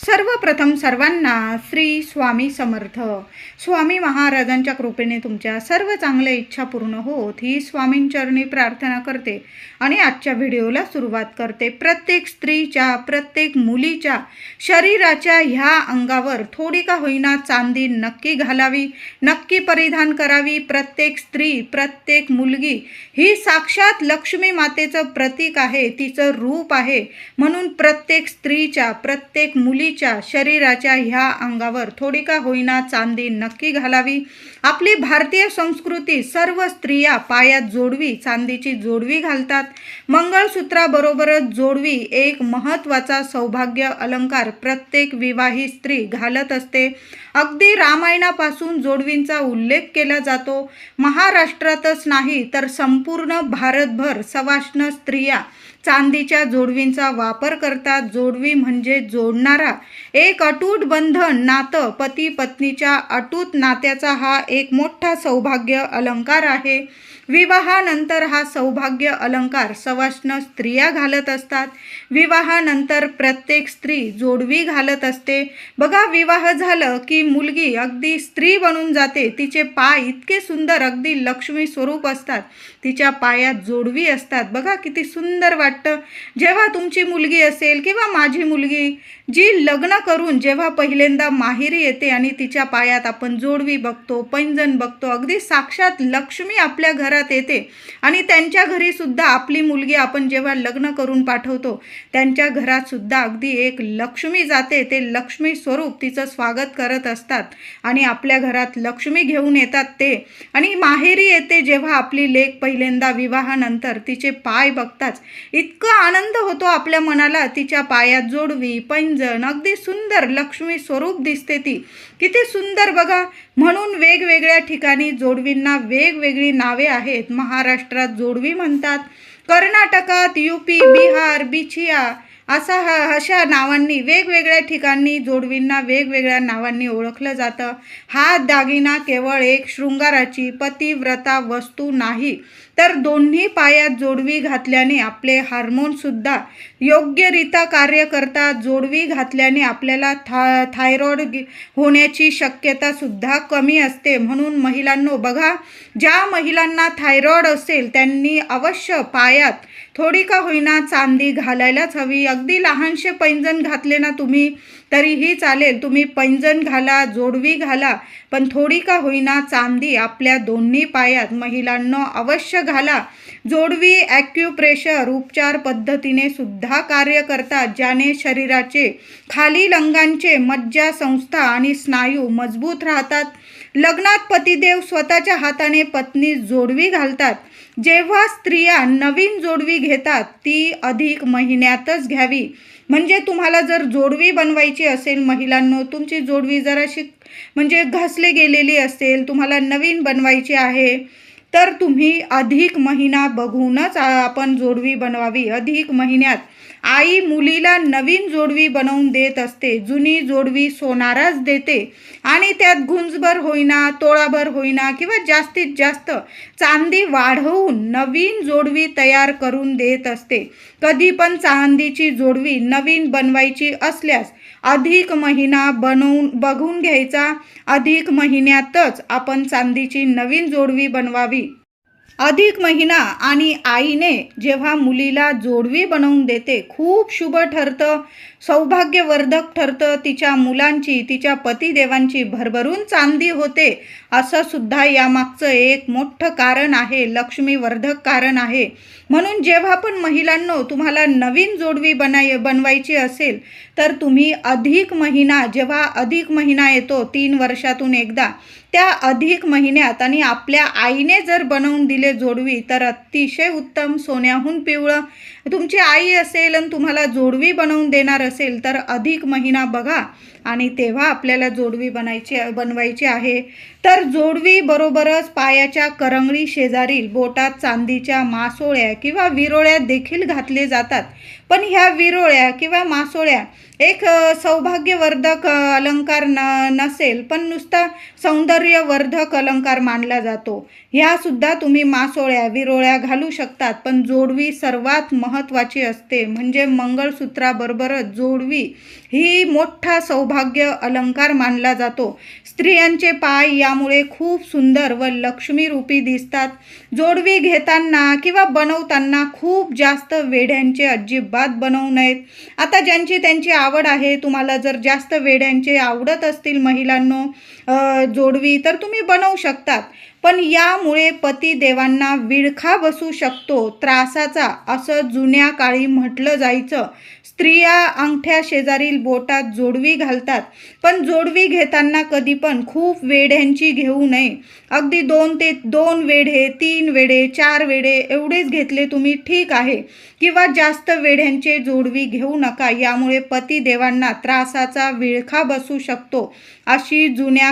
सर्वप्रथम सर्वांना श्री स्वामी समर्थ. स्वामी महाराजांच्या कृपेने तुमच्या सर्व चांगल्या इच्छा पूर्ण होत ही स्वामींचरणी प्रार्थना करते आणि आजच्या व्हिडिओला सुरुवात करते. प्रत्येक स्त्रीच्या, प्रत्येक मुलीच्या शरीराच्या ह्या अंगावर थोडी का होईना चांदी नक्की घालावी, नक्की परिधान करावी. प्रत्येक स्त्री, प्रत्येक मुलगी ही साक्षात लक्ष्मी मातेचं प्रतीक आहे, तिचं रूप आहे. म्हणून प्रत्येक स्त्रीच्या, प्रत्येक मुलीच्या शरीराच्या ह्या अंगावर थोडी का होईना चांदी नक्की घालावी. आपली भारतीय संस्कृती सर्व स्त्रिया पायात जोडवी, चांदीची जोडवी घालतात. मंगळसूत्राबरोबरच जोडवी एक महत्त्वाचा सौभाग्य अलंकार प्रत्येक विवाहित स्त्री घालत असते. अगदी रामायणापासून जोडवींचा उल्लेख केला जातो. महाराष्ट्रातच नाही तर संपूर्ण भारतभर सवाष्ण स्त्रिया चांदीच्या जोडवींचा वापर करतात. जोडवी म्हणजे जोडणारा एक अटूट बंधन, नातं. पती पत्नीच्या अटूट नात्याचा हा एक मोठा सौभाग्य अलंकार आहे. विवाहानंतर हा सौभाग्य अलंकार सवाष्ण स्त्रिया घालत असतात. विवाहानंतर प्रत्येक स्त्री जोडवी घालत असते. बघा, विवाह झालं की मुलगी अगदी स्त्री बनून जाते. तिचे पाय इतके सुंदर, अगदी लक्ष्मी स्वरूप असतात. तिच्या पायात जोडवी असतात. बघा किती सुंदर वाटतं. जेव्हा तुमची मुलगी असेल किंवा माझी मुलगी जी लग्न करून जेव्हा पहिल्यांदा माहेरी येते आणि तिच्या पायात आपण जोडवी बघतो, पैंजण बघतो, अगदी साक्षात लक्ष्मी आपल्या घरात येते. आणि त्यांच्या घरी सुद्धा आपली मुलगी आपण जेव्हा लग्न करून पाठवतो, त्यांच्या घरात सुद्धा अगदी एक लक्ष्मी जाते. ते लक्ष्मी स्वरूप तिचं स्वागत करत असतात आणि आपल्या घरात लक्ष्मी घेऊन येतात ते. आणि माहेरी येते जेव्हा आपली लेक पहिल्यांदा विवाहानंतर तिचे पाय बघताच इतका आनंद होतो आपल्या मनाला. तिच्या पायात जोडवी, पैंजण, अगदी सुंदर लक्ष्मी स्वरूप दिसते ती. किती सुंदर बघा. म्हणून वेगवेगळ्या ठिकाणी जोडवींना वेगवेगळी नावे आहेत. महाराष्ट्रात जोडवी म्हणतात, कर्नाटकात यूपी, बिहार, बिछिया अशा नावांनी वेगवेगळ्या ठिकाणी जोडवींना वेगवेगळ्या नावांनी ओळखलं जातं. हा दागिना केवळ एक शृंगाराची पतिव्रता वस्तू नाही, तर दोन्ही पायात जोडवी घातल्याने आपले हार्मोनसुद्धा योग्यरित्या कार्य करतात. जोडवी घातल्याने आपल्याला थायरॉइड होण्याची शक्यतासुद्धा कमी असते. म्हणून महिलांनो बघा, ज्या महिलांना थायरॉइड असेल त्यांनी अवश्य पायात थोडी का होईना चांदी घालायलाच हवी. अगदी लहानसे पैंजण घातले ना तुम्ही तरीही चालेल. तुम्ही पैंजण घाला, जोडवी घाला, पण थोडी का होईना चांदी आपल्या दोन्ही पायात महिलांनो अवश्य घाला. जोडवी ॲक्युप्रेशर उपचार पद्धतीने सुद्धा कार्य करतात, ज्याने शरीराचे खालील अंगांचे मज्जासंस्था आणि स्नायू मजबूत राहतात. लग्नात पतिदेव स्वतःच्या हाताने पत्नी जोडवी घालतात. जेव्हा स्त्रिया नवीन जोडवी घेतात ती अधिक महिन्यातच घ्यावी. म्हणजे तुम्हाला जर जोडवी बनवायची असेल महिलांनो, तुमची जोडवी जराशी म्हणजे घासले गेलेली असेल, तुम्हाला नवीन बनवायची आहे, तर तुम्ही अधिक महिना बघूनच आपण जोडवी बनवावी. अधिक महिन्यात आई मुलीला नवीन जोडवी बनवून देत असते. जुनी जोडवी सोनाराच देते आणि त्यात गुंजभर होईना, तोळाभर होईना किंवा जास्तीत जास्त चांदी वाढवून नवीन जोडवी तयार करून देत असते. कधी पण चांदीची जोडवी नवीन बनवायची असल्यास अधिक महिना बघून घ्यायचा. अधिक महिन्यातच आपण चांदीची नवीन जोडवी बनवावी. अधिक महिना आणि आईने जेव्हा मुलीला जोडवी बनवून देते खूप शुभ ठरतं, सौभाग्यवर्धक ठरतं. तिच्या मुलांची, तिच्या पतिदेवांची भरभरून चांदी होते. असं सुद्धा यामागचं एक मोठं कारण आहे, लक्ष्मीवर्धक कारण आहे. म्हणून जेव्हा पण महिलांनो तुम्हाला नवीन जोडवी बनवायची असेल तर तुम्ही अधिक महिना, जेव्हा अधिक महिना येतो 3 वर्षातून एकदा, त्या अधिक महिन्यात आणि आपल्या आईने जर बनवून दिले जोडवी तर अतिशय उत्तम. सोन्याहून पिवळं तुमची आई असेल आणि तुम्हाला जोडवी बनवून देणार असेल तर अधिक महिना बघा आणि तेव्हा आपल्याला जोडवी बनवायची आहे. तर जोडवी बरोबरच पायाच्या करंगळी शेजारील बोटात चांदीच्या मासोळ्या किंवा विरोळ्या देखील घातले जातात. पण ह्या विरोळ्या किंवा मासोळ्या एक सौभाग्यवर्धक अलंकार नसेल, पण नुसता सौंदर्यवर्धक अलंकार मानला जातो. ह्यासुद्धा तुम्ही मासोळ्या विरोळ्या घालू शकतात, पण जोडवी सर्वात महत्त्वाची असते. म्हणजे मंगळसूत्राबरोबरच जोडवी ही मोठा सौभाग्य अलंकार मानला जातो. स्त्रियांचे पाय यामुळे खूप सुंदर व लक्ष्मीरूपी दिसतात. जोडवी घेताना किंवा बनवताना खूप जास्त वेढ्यांचे अजिबात बनवू नयेत. आता ज्यांची त्यांची आवड आहे, तुम्हाला जर जास्त वेढ्यांचे आवडत असतील महिलांनो जोडवी, तर तुम्ही बनवू शकतात. पण यामुळे पतिदेवांना विळखा बसू शकतो, त्रासाचा, असं जुन्या काळी म्हटलं जायचं. स्त्रिया अंगठ्या शेजारील बोटात जोडवी घालतात, पण जोडवी घेताना कधी पण खूप वेढ्यांची घेऊ नये. अगदी 2 वेढे, 3 वेढे, 4 वेढे एवढेच घेतले तुम्ही ठीक आहे, किंवा जास्त वेढ्यांचे जोडवी घेऊ नका. यामुळे पतिदेवांना त्रासाचा विळखा बसू शकतो. अशी जुन्या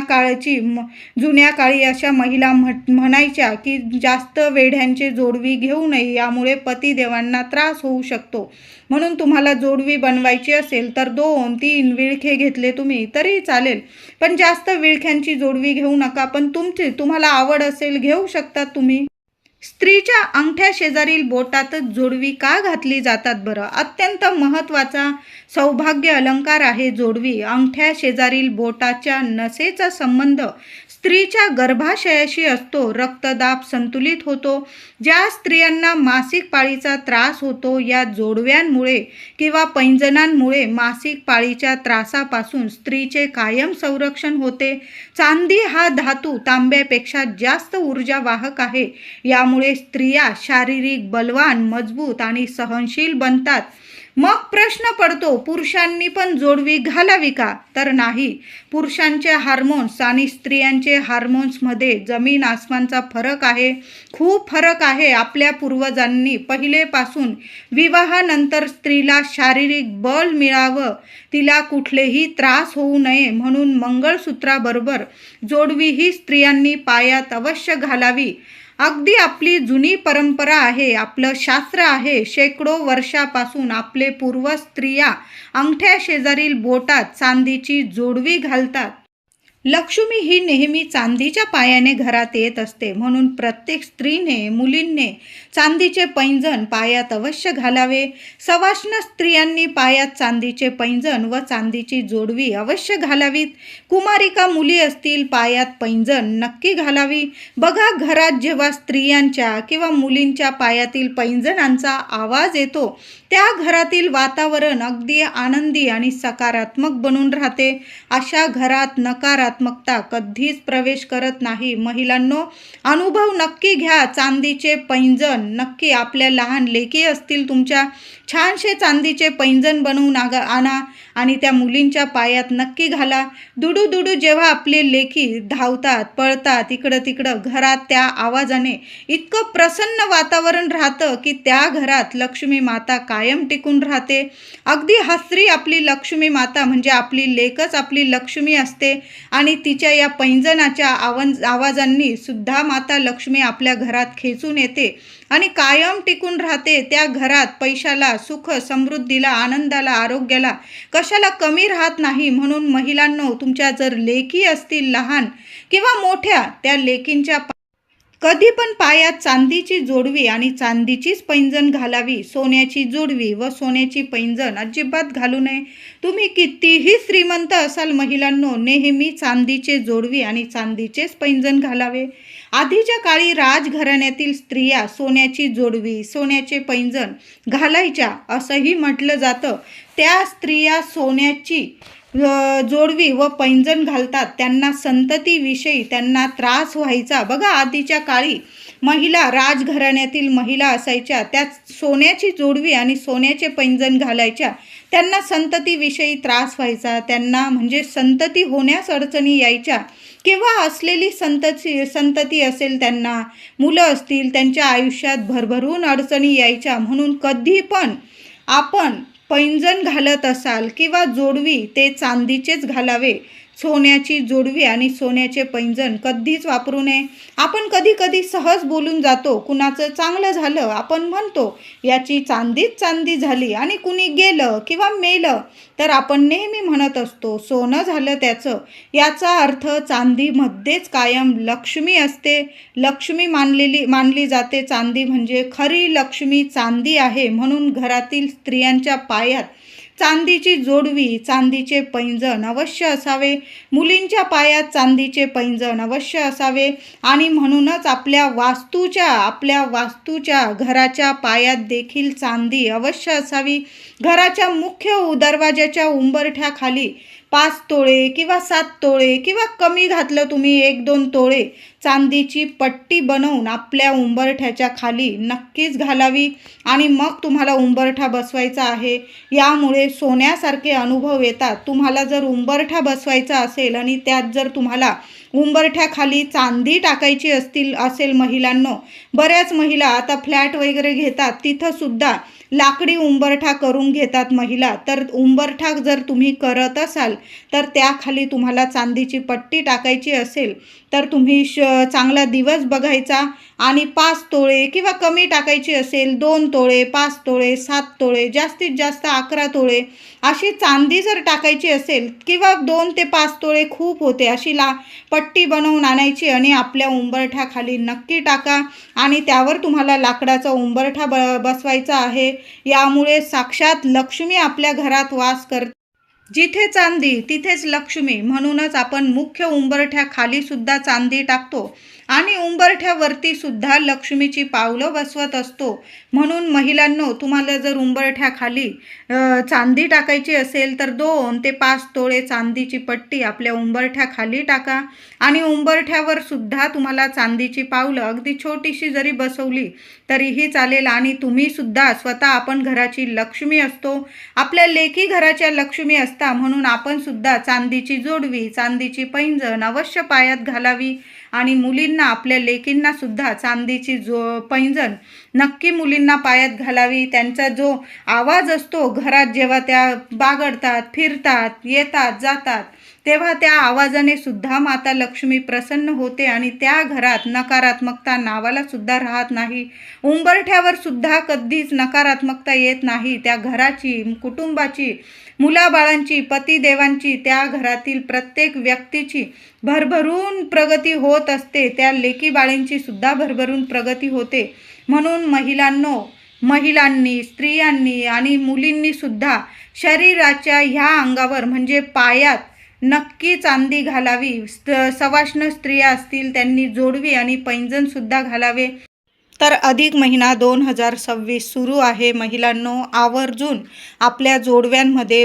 काळी अशा महिला म्हणायच्या की जास्त वेढ्यांचे जोडवी घेऊ नये, यामुळे पतिदेवांना त्रास होऊ शकतो. म्हणून तुम्हाला जोडवी बनवायची असेल तर 2-3 विळखे घेतले तुम्ही तरी चालेल, पण जास्त विळख्यांची जोडवी घेऊ नका. पण तुम्हाला आवड असेल घेऊ शकता तुम्ही. स्त्रीच्या अंगठ्या शेजारील बोटातच जोडवी का घातली जातात बरं? अत्यंत महत्त्वाचा सौभाग्य अलंकार आहे जोडवी. अंगठ्या शेजारील बोटाच्या नसेचा संबंध स्त्रीच्या गर्भाशयाशी असतो. रक्तदाब संतुलित होतो. ज्या स्त्रियांना मासिक पाळीचा त्रास होतो, या जोडव्यांमुळे किंवा पैंजणांमुळे मासिक पाळीच्या त्रासापासून स्त्रीचे कायम संरक्षण होते. चांदी हा धातू तांब्यापेक्षा जास्त ऊर्जावाहक आहे. यामुळे स्त्रिया शारीरिक बलवान, मजबूत आणि सहनशील बनतात. मग प्रश्न पडतो, पुरुषांनी पण जोडवी घालावी का? तर नाही. पुरुषांचे हार्मोन्स आणि स्त्रियांचे हार्मोन्समध्ये जमीन आसमानचा फरक आहे. खूप फरक आहे. आपल्या पूर्वजांनी पहिलेपासून विवाहानंतर स्त्रीला शारीरिक बळ मिळावं, तिला कुठलेही त्रास होऊ नये म्हणून मंगळसूत्राबरोबर जोडवी ही स्त्रियांनी पायात अवश्य घालावी. अगदी आपली जुनी परंपरा आहे, आपलं शास्त्र आहे. शेकडो वर्षापासून आपले पूर्वज स्त्रिया अंगठ्या शेजारील बोटात चांदीची जोडवी घालतात. लक्ष्मी ही नेहमी चांदीच्या पायाने घरात येत असते, म्हणून प्रत्येक स्त्रीने, मुलींनी चांदीचे पैंजण पायात अवश्य घालावे. सवाष्ण स्त्रियांनी पायात चांदीचे पैंजण व चांदीची जोडवी अवश्य घालावीत. कुमारिका मुली असतील, पायात पैंजण नक्की घालावी. बघा, घरात जेव्हा स्त्रियांच्या किंवा मुलींच्या पायातील पैंजणांचा आवाज येतो, त्या घरातील वातावरण अगदी आनंदी आणि सकारात्मक बनून राहते. अशा घरात नकारात्मकता कधीच प्रवेश करत नाही. महिलांनो, अनुभव नक्की घ्या. चांदीचे पैंजण नक्की, आपल्या लहान लेकी असतील तुमच्या, छानसे चांदीचे पैंजण बनवून आणा आणि त्या मुलींच्या पायात नक्की घाला. दुडू दुडू जेव्हा आपले लेकी धावतात, पळतात इकडं तिकडं, घरात त्या आवाजाने इतकं प्रसन्न वातावरण राहतं की त्या घरात लक्ष्मी माता कायम टिकून राहते. अगदी हसरी आपली लक्ष्मी माता म्हणजे आपली लेकच आपली लक्ष्मी असते आणि तिच्या या पैंजणाच्या आवाजांनी सुद्धा माता लक्ष्मी आपल्या घरात खेचून येते आणि कायम टिकून राहते. त्या घरात पैशाला, सुख समृद्धीला, आनंदाला, आरोग्याला कशाला कमी राहत नाही. म्हणून महिलांनो, तुमच्या जर लेकी असतील लहान किंवा मोठ्या, त्या लेकींच्या कधी पण पायात चांदीची जोडवी आणि चांदीचीच पैंजण घालावी. सोन्याची जोडवी व सोन्याची पैंजण अजिबात घालू नये. तुम्ही कितीही श्रीमंत असाल महिलांनो, नेहमी चांदीचे जोडवी आणि चांदीचेच पैंजण घालावे. आधीच्या काळी राजघराण्यातील स्त्रिया सोन्याची जोडवी, सोन्याचे पैंजण घालायच्या असंही म्हटलं जातं. त्या स्त्रिया सोन्याची जोडवी व पैंजण घालतात, त्यांना संततीविषयी त्यांना त्रास व्हायचा. बघा, आधीच्या काळी महिला, राजघराण्यातील महिला असायच्या, त्या सोन्याची जोडवी आणि सोन्याचे पैंजण घालायच्या. त्यांना संततीविषयी त्रास व्हायचा, त्यांना म्हणजे संतती होण्यास अडचणी यायच्या, किंवा असलेली संतती असेल, त्यांना मुलं असतील, त्यांच्या आयुष्यात भरभरून अडचणी यायच्या. म्हणून कधी पण आपण पैंजण घालत असाल किंवा जोडवी, ते चांदीचेच घालावे. सोन्याची जोडवी आणि सोन्याचे पैंजण कधीच वापरू नये. आपण कधी कधी सहज बोलून जातो. कुणाचं चांगलं झालं आपण म्हणतो याची चांदीच चांदी झाली, आणि कुणी गेलं किंवा मेलं तर आपण नेहमी म्हणत असतो सोनं झालं त्याचं. याचा अर्थ चांदीमध्येच कायम लक्ष्मी असते. लक्ष्मी मानली जाते. चांदी म्हणजे खरी लक्ष्मी चांदी आहे. म्हणून घरातील स्त्रियांच्या पायात चांदीची जोडवी, चांदीचे पैंजण अवश्य असावे. मुलींच्या पायात चांदीचे पैंजण अवश्य असावे. आणि म्हणूनच आपल्या वास्तूच्या घराच्या पायात देखील चांदी अवश्य असावी. घराच्या मुख्य दरवाजाच्या उंबरठ्याखाली 5 तोळे किंवा 7 तोळे किंवा कमी घातलं तुम्ही 1-2 तोळे चांदीची पट्टी बनवून आपल्या उंबरठ्याच्या खाली नक्कीच घालावी. आणि मग तुम्हाला उंबरठा बसवायचा आहे. यामुळे सोन्यासारखे अनुभव येतात. तुम्हाला जर उंबरठा बसवायचा असेल आणि त्यात जर तुम्हाला उंबरठ्याखाली चांदी टाकायची असेल महिलांनो, बऱ्याच महिला आता फ्लॅट वगैरे घेतात, तिथं सुद्धा लाकडी उंबरठा करून घेतात महिला. तर उंबरठा जर तुम्ही करत असाल तर त्याखाली तुम्हाला चांदीची पट्टी टाकायची असेल तर तुम्ही चांगला दिवस बघायचा आणि 5 तोळे किंवा कमी टाकायची असेल 2 तोळे, 5 तोळे, 7 तोळे, जास्तीत जास्त 11 तोळे अशी चांदी जर टाकायची असेल किंवा 2 ते 5 तोळे खूप होते, अशी पट्टी बनवून आणायची आणि आपल्या उंबरठ्याखाली नक्की टाका. आणि त्यावर तुम्हाला लाकडाचा उंबरठा बसवायचा आहे. यामुळे साक्षात लक्ष्मी आपल्या घरात वास करते. जिथे चांदी तिथेच लक्ष्मी. म्हणूनच आपण मुख्य उंबरठ्याखाली सुद्धा चांदी टाकतो आणि उंबरठ्यावरती सुद्धा लक्ष्मीची पावलं बसवत असतो. म्हणून महिलांनो, तुम्हाला जर उंबरठ्याखाली चांदी टाकायची असेल तर 2 ते 5 तोळे चांदीची पट्टी आपल्या उंबरठ्याखाली टाका. आणि उंबरठ्यावर सुद्धा तुम्हाला चांदीची पावलं अगदी छोटीशी जरी बसवली तरीही चालेल. आणि तुम्ही सुद्धा स्वतः आपण घराची लक्ष्मी असतो, आपल्या लेकी घराच्या लक्ष्मी असता. म्हणून आपण सुद्धा चांदीची जोडवी, चांदीची पैंजण अवश्य पायात घालावी. आणि मुलींना, आपल्या लेकींना सुद्धा चांदीची पैंजण नक्की मुलींना पायात घालावी. त्यांचा जो आवाज असतो घरात, जेव्हा त्या बागडतात, फिरतात, येतात, जातात, तेव्हा त्या आवाजाने सुद्धा माता लक्ष्मी प्रसन्न होते आणि त्या घरात नकारात्मकता नावाला सुद्धा राहत नाही. उंबरठ्यावर सुद्धा कधीच नकारात्मकता येत नाही. त्या घराची, कुटुंबाची, मुलाबाळांची, पतिदेवांची, त्या घरातील प्रत्येक व्यक्तीची भरभरून प्रगती होत असते. त्या लेकीबाळींची सुद्धा भरभरून प्रगती होते. म्हणून महिलांनी, स्त्रियांनी आणि मुलींनी सुद्धा शरीराच्या ह्या अंगावर म्हणजे पायात नक्की चांदी घालावी. सवाष्ण स्त्रिया असतील त्यांनी जोडवी आणि पैंजण सुद्धा घालावे. तर अधिक महिना 2026 सुरू आहे. महिलांनो, आवर्जून आपल्या जोडव्यांमध्ये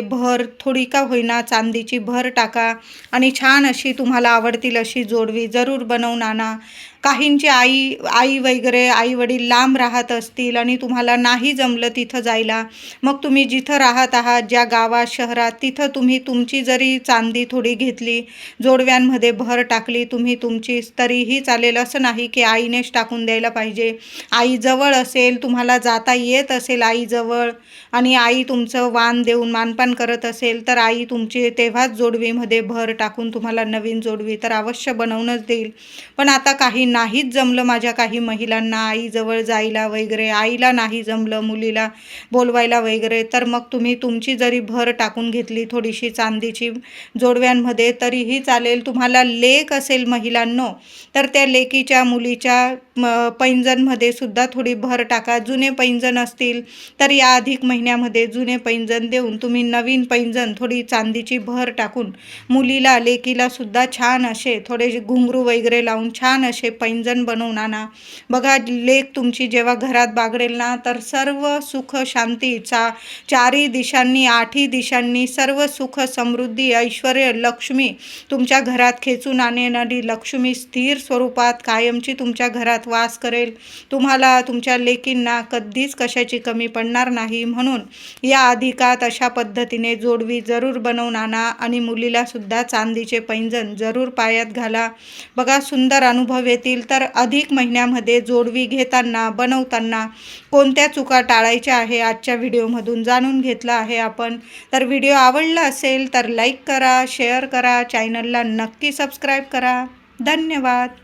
थोडी का होईना चांदीची भर टाका आणि छान अशी तुम्हाला आवडतील अशी जोडवी जरूर बनवून आणा. काहींची आई वगैरे, आई वडील लांब राहत असतील आणि तुम्हाला नाही जमलं तिथं जायला, मग तुम्ही जिथं राहत आहात, ज्या गावात, शहरात, तिथं तुम्ही तुमची जरी चांदी थोडी घेतली, जोडव्यांमध्ये भर टाकली तुम्ही तुमची, तरीही चालेल. असं नाही की आईनेच टाकून द्यायला पाहिजे. आई जवळ असेल, तुम्हाला जाता येत असेल आईजवळ आणि आई तुमचं वाण देऊन मानपान करत असेल तर आई तुमची तेव्हाच जोडवीमध्ये भर टाकून तुम्हाला नवीन जोडवी तर अवश्य बनवूनच देईल. पण आता काही नाहीच जमलं माझ्या काही महिलांना आईजवळ जायला वगैरे, आईला नाही जमलं मुलीला बोलवायला वगैरे, तर मग तुम्ही तुमची जरी भर टाकून घेतली थोडीशी चांदीची जोडव्यांमध्ये तरीही चालेल. तुम्हाला लेक असेल महिलांनो तर त्या लेकीच्या मुलीच्या पैंजणमध्ये सुद्धा थोडी भर टाका. जुने पैंजण असतील तर या अधिक महिन्यामध्ये जुने पैंजण देऊन तुम्ही नवीन पैंजण थोडी चांदीची भर टाकून मुलीला, लेकीला सुद्धा छान असे थोडे घुंगरू वगैरे लावून छान असे पैंजण बनवून आणा. बघा, लेक तुमची जेव्हा घरात बागडेल ना तर सर्व सुख शांतीचा 4 दिशांनी 8 दिशांनी सर्व सुख, समृद्धी, ऐश्वर, लक्ष्मी तुमच्या घरात खेचून आणणारी लक्ष्मी स्थिर स्वरूपात कायमची तुमच्या घरात वास करेल. तुम्हाला, तुमच्या लेकींना कधीच कशाची कमी पडणार नाही. म्हणून या अधिकात अशा पद्धतीने जोडवी जरूर बनवून आणा आणि मुलीला सुद्धा चांदीचे पैंजण जरूर पायात घाला. बघा, सुंदर अनुभव येतील. असतील तर अधिक महिन्यामध्ये जोडवी घेताना बनवताना कोणत्या चुका टाळायच्या आहे आजच्या व्हिडिओमधून जाणून घेतलं आहे आपण. तर व्हिडिओ आवडला असेल तर लाईक करा, शेअर करा, चॅनलला नक्की सबस्क्राईब करा. धन्यवाद.